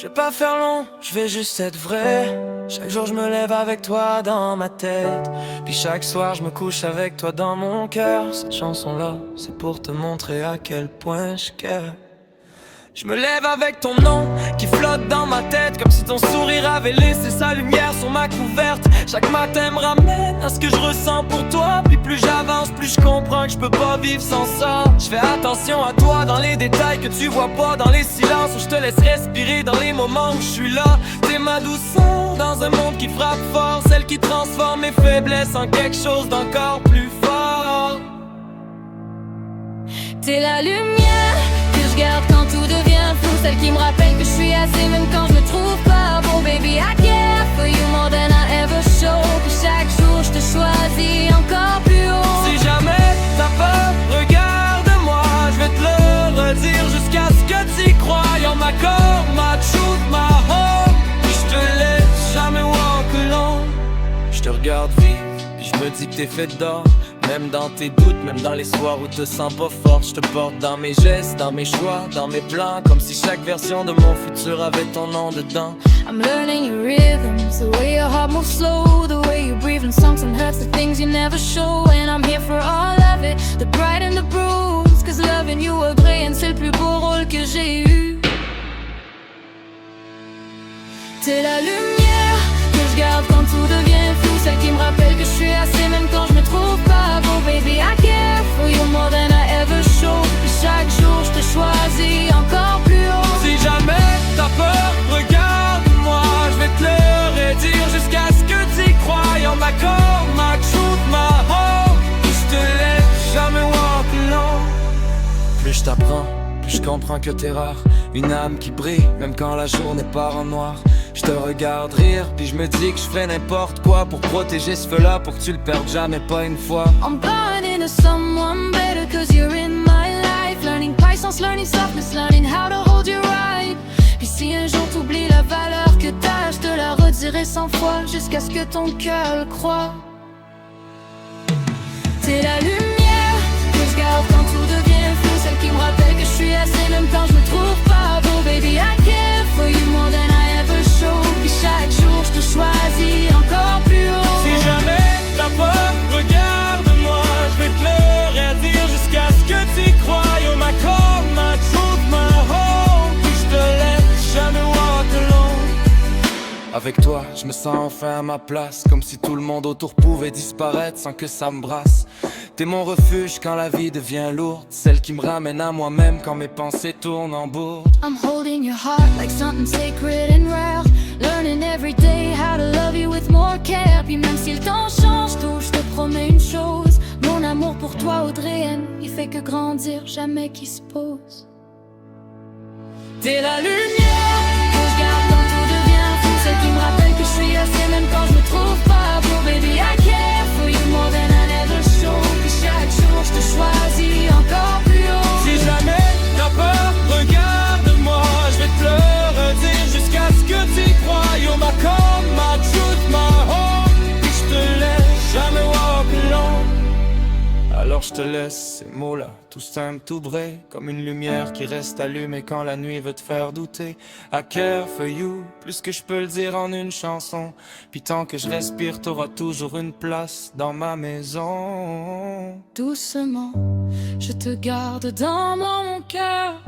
Je vais pas faire long, je vais juste être vrai. Chaque jour je me lève avec toi dans ma tête, puis chaque soir je me couche avec toi dans mon cœur. Cette chanson-là, c'est pour te montrer à quel point je care. Je me lève avec ton nom qui flotte dans ma tête, comme si ton sourire avait laissé sa lumière sur ma couverte. Chaque matin me ramène à ce que je ressens pour toi. Puis plus j'avance, plus je comprends que je peux pas vivre sans ça. Je fais attention à toi dans les détails que tu vois pas, dans les silences où je te laisse respirer, dans les moments où je suis là. T'es ma douceur dans un monde qui frappe fort, celle qui transforme mes faiblesses en quelque chose d'encore plus fort. T'es la lumière que je garde quand tout devient flou, celle qui me rappelle que je suis assez même quand je me trouve pas bon. Baby, I care for you more than I ever show. Puis chaque jour je te choisis encore plus haut. Si jamais t'as peur, regarde-moi, je vais te le redire jusqu'à ce que t'y crois. You're my core, my truth, my home. Puis je te laisse jamais walk alone. Je te regarde vivre, puis je me dis que t'es fait d'or. Même dans tes doutes, même dans les soirs où te sens pas forte, je te porte dans mes gestes, dans mes choix, dans mes plans, comme si chaque version de mon futur avait ton nom dedans. I'm learning your rhythms, the way your heart moves slow, the way you breathe in songs and hurts, the things you never show. And I'm here for all of it, the bright and the bruise, cause loving you again, c'est le plus beau rôle que j'ai eu. T'es la lumière que je garde quand tout devient flou, celle qui me rappelle que je suis assez même quand je me trouve pas beau. Baby, I care for you more than I ever show. Puis chaque jour je te choisis encore plus haut. Si jamais t'as peur, regarde-moi, je vais te le redire jusqu'à ce que t'y crois. You're my core, my truth, my home. Puis je te laisse jamais walk alone. Plus je t'apprends, plus je comprends que t'es rare. Une âme qui brille, même quand la journée part en noir. Je te regarde rire, puis je me dis que je ferais n'importe quoi pour protéger ce feu-là, pour que tu le perdes jamais pas une fois. I'm born into someone better cause you're in my life. Learning patience, learning softness, learning how to hold you right. Puis si un jour t'oublies la valeur que t'as, je te la redirai 100 fois jusqu'à ce que ton cœur le croie. T'es la lumière que je garde quand tout devient flou, celle qui me rappelle que je suis assez même quand je me trouve pas beau. Baby, I care for you more than I ever show. Puis chaque jour je te choisis encore plus haut. Si jamais t'as peur, regarde-moi, je vais te le redire jusqu'à ce que t'y crois. You're my core, my truth, my home. Puis je te laisse jamais walk alone. Avec toi, je me sens enfin à ma place, comme si tout le monde autour pouvait disparaître sans que ça me brasse. T'es mon refuge quand la vie devient lourde, celle qui me ramène à moi-même quand mes pensées tournent en bourde. I'm holding your heart like something sacred and rare, learning every day how to love you with more care. Puis même si le temps change tout, je te promets une chose, mon amour pour toi Audrey-Anne, il fait que grandir, jamais qu'il se pose. T'es la lumière Que je garde quand tout devient fou, celle qui me rappelle que je suis assez même quand je me trouve pas beau. Baby, I care for you more than I ever show. Puis chaque jour je te choisis encore plus haut. Si jamais t'as peur, regarde-moi, je vais te le redire jusqu'à ce que t'y crois. You're my core, my truth, my home. Puis je te laisse jamais walk alone. Alors je te laisse ces mots-là, tout simple, tout vrai, comme une lumière qui reste allumée quand la nuit veut te faire douter. I care for you, plus que je peux le dire en une chanson. Puis tant que je respire, t'auras toujours une place dans ma maison. Doucement, je te garde dans mon cœur,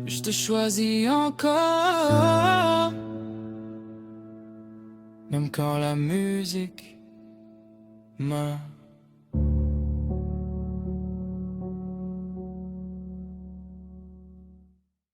je te choisis encore. Même quand la musique me